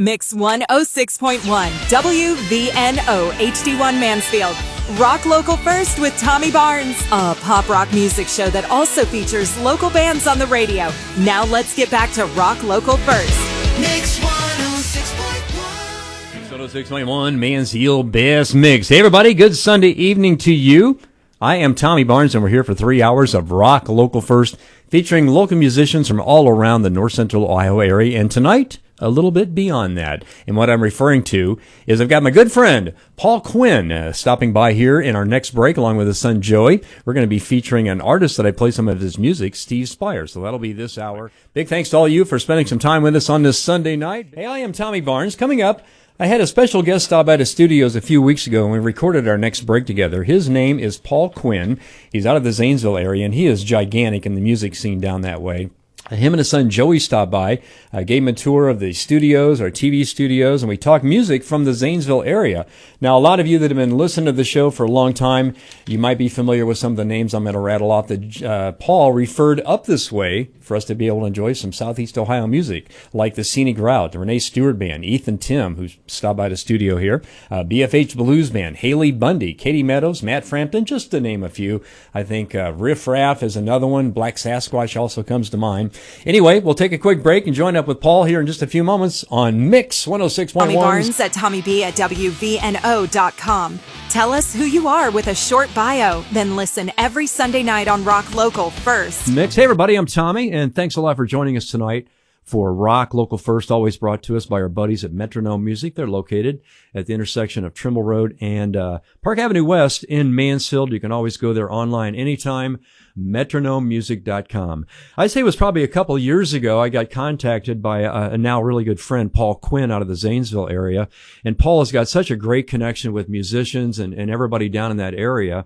Mix 106.1 WVNO HD1 Mansfield. Rock local first with Tommy Barnes, a pop rock music show that also features local bands on the radio. Now let's get back to rock local first. Mix 106.1. 106.1 Mansfield Best Mix. Hey everybody, good Sunday evening to you. I am Tommy Barnes and we're here for 3 hours of rock local first, featuring local musicians from all around the north central Ohio area. And tonight, a little bit beyond that. And what I'm referring to is I've got my good friend, Paul Quinn, stopping by here in our next break along with his son, Joey. We're going to be featuring an artist that I play some of his music, Steve Spires. So that'll be this hour. Big thanks to all you for spending some time with us on this Sunday night. Hey, I am Tommy Barnes. Coming up, I had a special guest stop by the studios a few weeks ago and we recorded our next break together. His name is Paul Quinn. He's out of the Zanesville area and he is gigantic in the music scene down that way. Him and his son Joey stopped by, gave him a tour of the studios, our TV studios, and we talked music from the Zanesville area. Now, a lot of you that have been listening to the show for a long time, you might be familiar with some of the names I'm going to rattle off that Paul referred up this way for us to be able to enjoy some Southeast Ohio music, like the Scenic Route, the Renee Stewart Band, Ethan Tim, who stopped by the studio here, BFH Blues Band, Haley Bundy, Katie Meadows, Matt Frampton, just to name a few. I think Riff Raff is another one. Black Sasquatch also comes to mind. Anyway, we'll take a quick break and join up with Paul here in just a few moments on Mix 106.1. Tommy Barnes at TommyB@WVNO.com. Tell us who you are with a short bio, then listen every Sunday night on Rock Local First. Mix. Hey everybody, I'm Tommy, and thanks a lot for joining us tonight for Rock Local First, always brought to us by our buddies at Metronome Music. They're located at the intersection of Trimble Road and Park Avenue West in Mansfield. You can always go there online anytime, metronomemusic.com. I'd say it was probably a couple of years ago I got contacted by a now really good friend, Paul Quinn, out of the Zanesville area. And Paul has got such a great connection with musicians and everybody down in that area.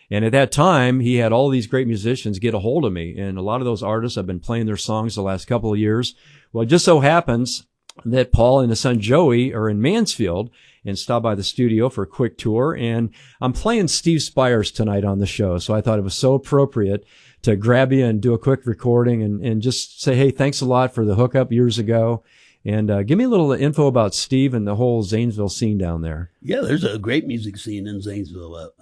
And at that time, he had all these great musicians get a hold of me. And a lot of those artists, I've been playing their songs the last couple of years. Well, it just so happens that Paul and his son Joey are in Mansfield and stopped by the studio for a quick tour. And I'm playing Steve Spires tonight on the show. So I thought it was so appropriate to grab you and do a quick recording and just say, hey, thanks a lot for the hookup years ago. And give me a little info about Steve and the whole Zanesville scene down there. Yeah, there's a great music scene in Zanesville.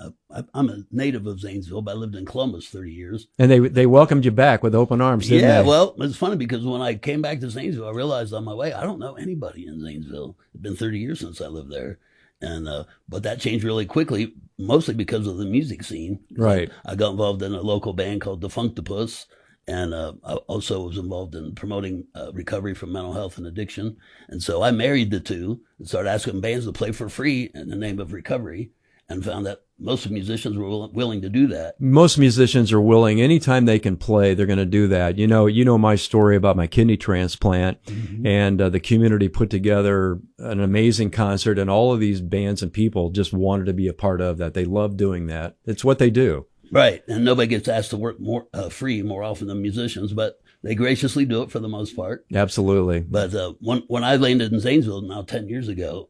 I'm a native of Zanesville, but I lived in Columbus 30 years. And they welcomed you back with open arms, didn't they? Yeah, well, it's funny because when I came back to Zanesville, I realized on my way, I don't know anybody in Zanesville. It's been 30 years since I lived there. And but that changed really quickly, mostly because of the music scene. Right. I got involved in a local band called the Funktopus. And I also was involved in promoting recovery from mental health and addiction. And so I married the two and started asking bands to play for free in the name of recovery and found that most musicians were willing to do that. Most musicians are willing. Anytime they can play, they're going to do that. You know my story about my kidney transplant, and the community put together an amazing concert, and all of these bands and people just wanted to be a part of that. They love doing that. It's what they do. Right, and nobody gets asked to work more free more often than musicians, but they graciously do it for the most part. Absolutely. But when I landed in Zanesville now 10 years ago,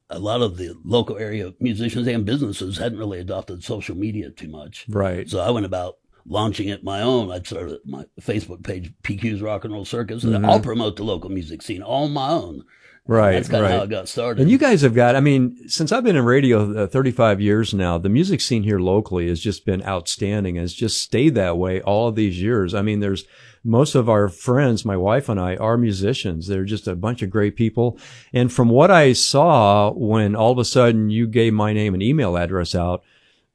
a lot of the local area musicians and businesses hadn't really adopted social media too much. Right. So I went about launching it my own. I started my Facebook page, PQ's Rock and Roll Circus, and I'll promote the local music scene all on my own. Right. That's kind of how it got started. And you guys have got, I mean, since I've been in radio 35 years now, the music scene here locally has just been outstanding. And it's just stayed that way all of these years. I mean, there's most of our friends, my wife and I, are musicians. They're just a bunch of great people. And from what I saw when all of a sudden you gave my name and email address out,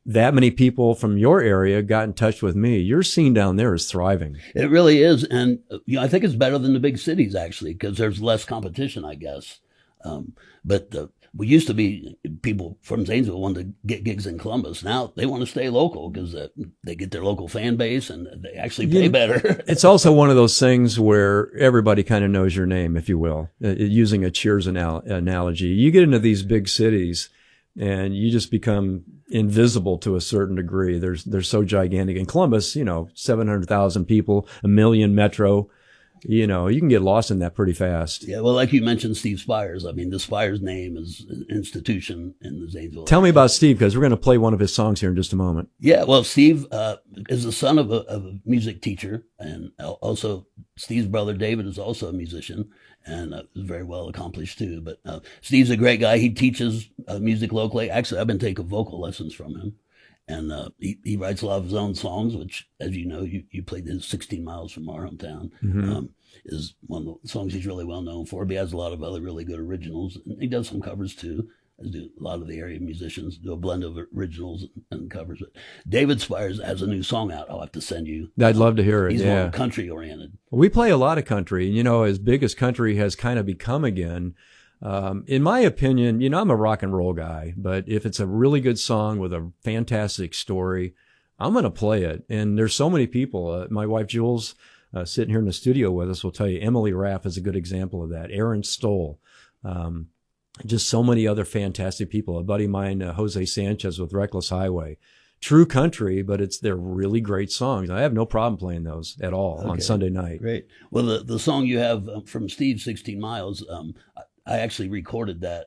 that many people from your area got in touch with me. Your scene down there is thriving. It really is. And I think it's better than the big cities, actually, because there's less competition, I guess. But we used to be people from Zanesville wanted to get gigs in Columbus. Now they want to stay local because they get their local fan base and they actually pay better. It's also one of those things where everybody kind of knows your name, if you will, using a Cheers analogy. You get into these big cities and you just become invisible to a certain degree. They're so gigantic. In Columbus, 700,000 people, a million metro. you know, you can get lost in that pretty fast. Yeah, well, like you mentioned, Steve Spires. I mean, the Spires name is an institution in the Zanesville Tell me area. about Steve, because we're going to play one of his songs here in just a moment. Yeah, well, Steve is the son of a music teacher, and also Steve's brother David is also a musician and is very well accomplished too. But Steve's a great guy. He teaches music locally. Actually, I've been taking vocal lessons from him. And he writes a lot of his own songs, which, as you know, you played his 16 Miles from Our Hometown, is one of the songs he's really well known for. But he has a lot of other really good originals. And he does some covers, too, as do a lot of the area musicians, do a blend of originals and covers. But David Spires has a new song out I'll have to send you. I'd love to hear it, He's yeah. more country-oriented. We play a lot of country, and, you know, as big as country has kind of become again, in my opinion, you know, I'm a rock and roll guy, but if it's a really good song with a fantastic story, I'm going to play it. And there's so many people. My wife, Jules, sitting here in the studio with us, will tell you Emily Raff is a good example of that. Aaron Stoll, just so many other fantastic people. A buddy of mine, Jose Sanchez with Reckless Highway. True country, but they're really great songs. I have no problem playing those at all on Sunday night. Great. Well, the song you have from Steve, 16 Miles, I actually recorded that.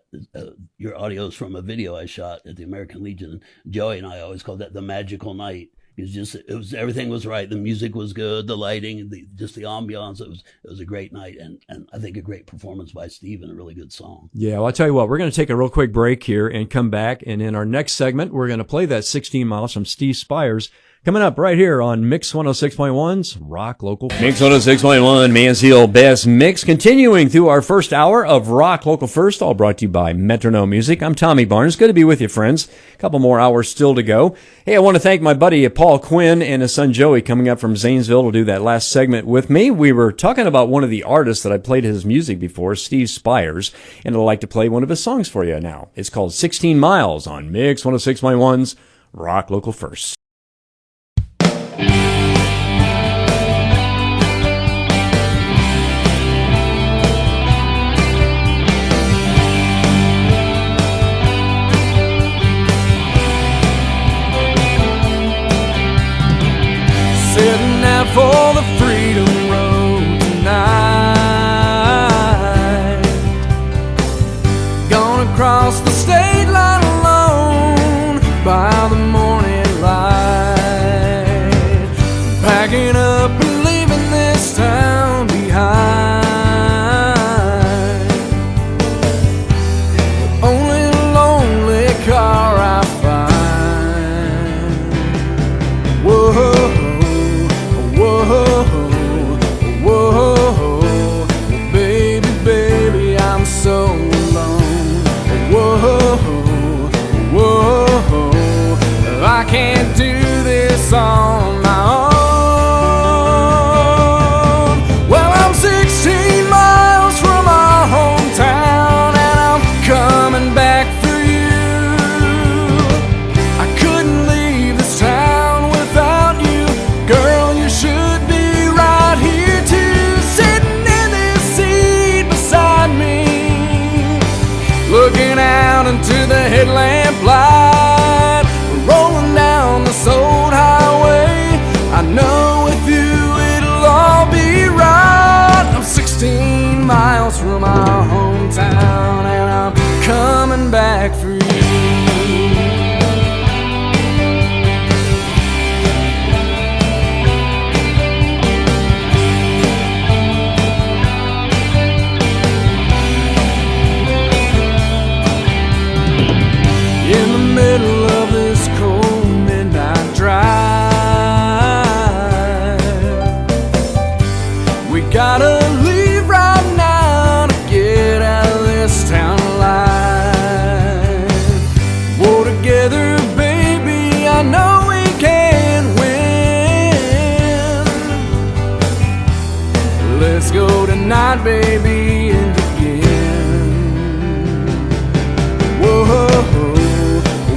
Your audio is from a video I shot at the American Legion. Joey and I always called that the magical night. Everything was right. The music was good, the lighting, just the ambiance. It was a great night, and I think a great performance by Steve and a really good song. Yeah, well, I'll tell you what, we're going to take a real quick break here and come back. And in our next segment, we're going to play that 16 Miles from Steve Spires. Coming up right here on Mix 106.1's Rock Local First. Mix 106.1, Mansfield Best Mix. Continuing through our first hour of Rock Local First, all brought to you by Metronome Music. I'm Tommy Barnes. Good to be with you, friends. A couple more hours still to go. Hey, I want to thank my buddy Paul Quinn and his son Joey coming up from Zanesville to do that last segment with me. We were talking about one of the artists that I played his music before, Steve Spires, and I'd like to play one of his songs for you now. It's called 16 Miles on Mix 106.1's Rock Local First. Setting out for the Freedom Road tonight. Gonna cross the state line alone by the morning light. Packing up and leaving this town behind. The only lonely car I find. Whoa. Whoa, baby, baby, I'm so alone. Whoa, I can't do this on my own. Well, I'm 16 miles from our hometown, and I'm coming back for you. I couldn't leave this town without you, girl, you should be right here too, sitting in this seat beside me, looking out into the headlamp light, rolling down this old highway. I know with you it'll all be right. I'm 16 miles from our hometown, and I'm coming back for you. In the middle of this cold midnight drive, we gotta leave right now to get out of this town alive. Whoa, together, baby, I know we can win. Let's go tonight, baby, and begin. Whoa.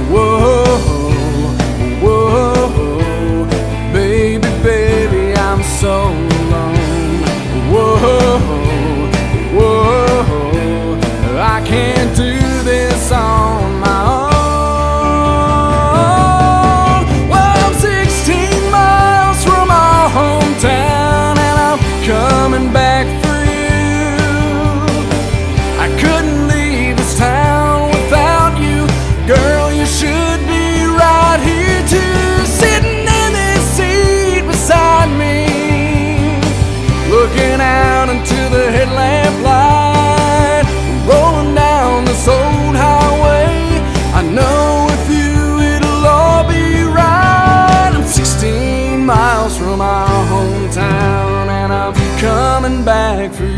Whoa, whoa, baby, baby, I'm so alone. Whoa, whoa, I can't do this on my own. Well, I'm 16 miles from our hometown, and I'm coming back coming back for you.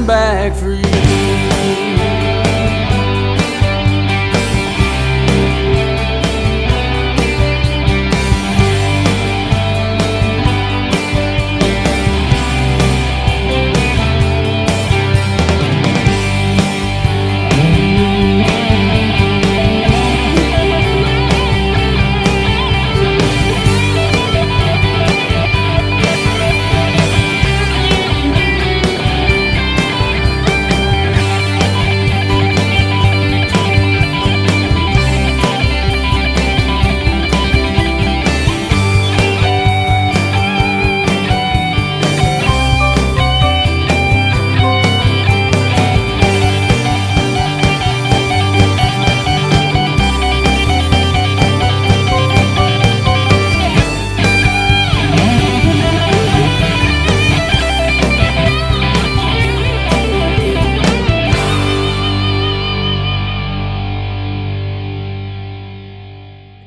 Back for you.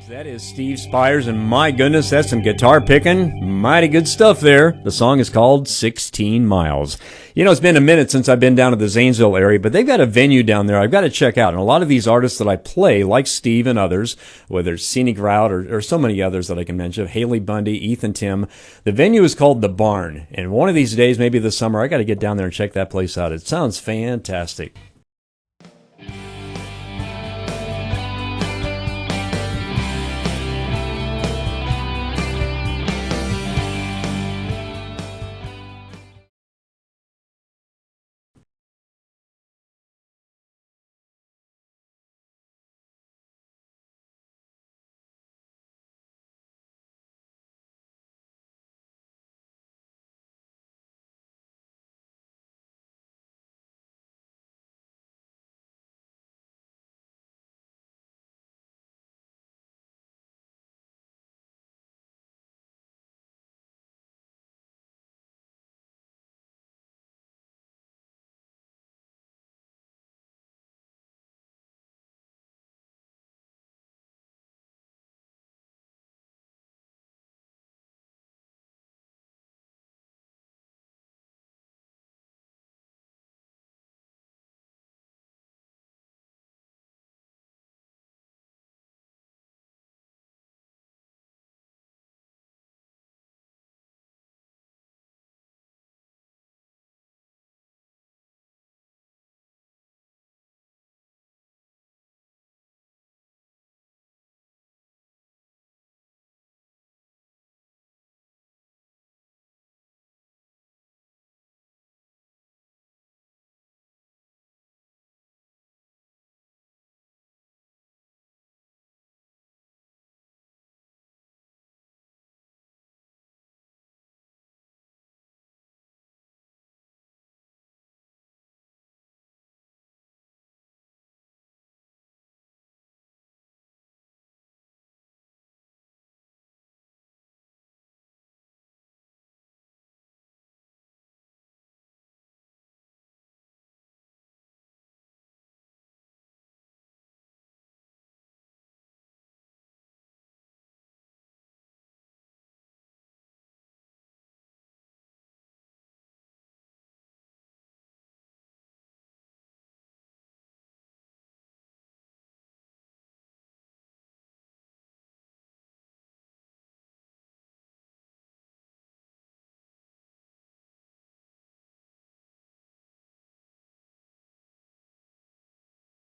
That is Steve Spires, and my goodness, that's some guitar picking. Mighty good stuff there. The song is called 16 Miles. You know, it's been a minute since I've been down to the Zanesville area, but they've got a venue down there I've got to check out. And a lot of these artists that I play, like Steve and others, whether it's Scenic Route or so many others that I can mention, Haley Bundy, Ethan Tim, the venue is called The Barn. And one of these days, maybe this summer, I got to get down there and check that place out. It sounds fantastic.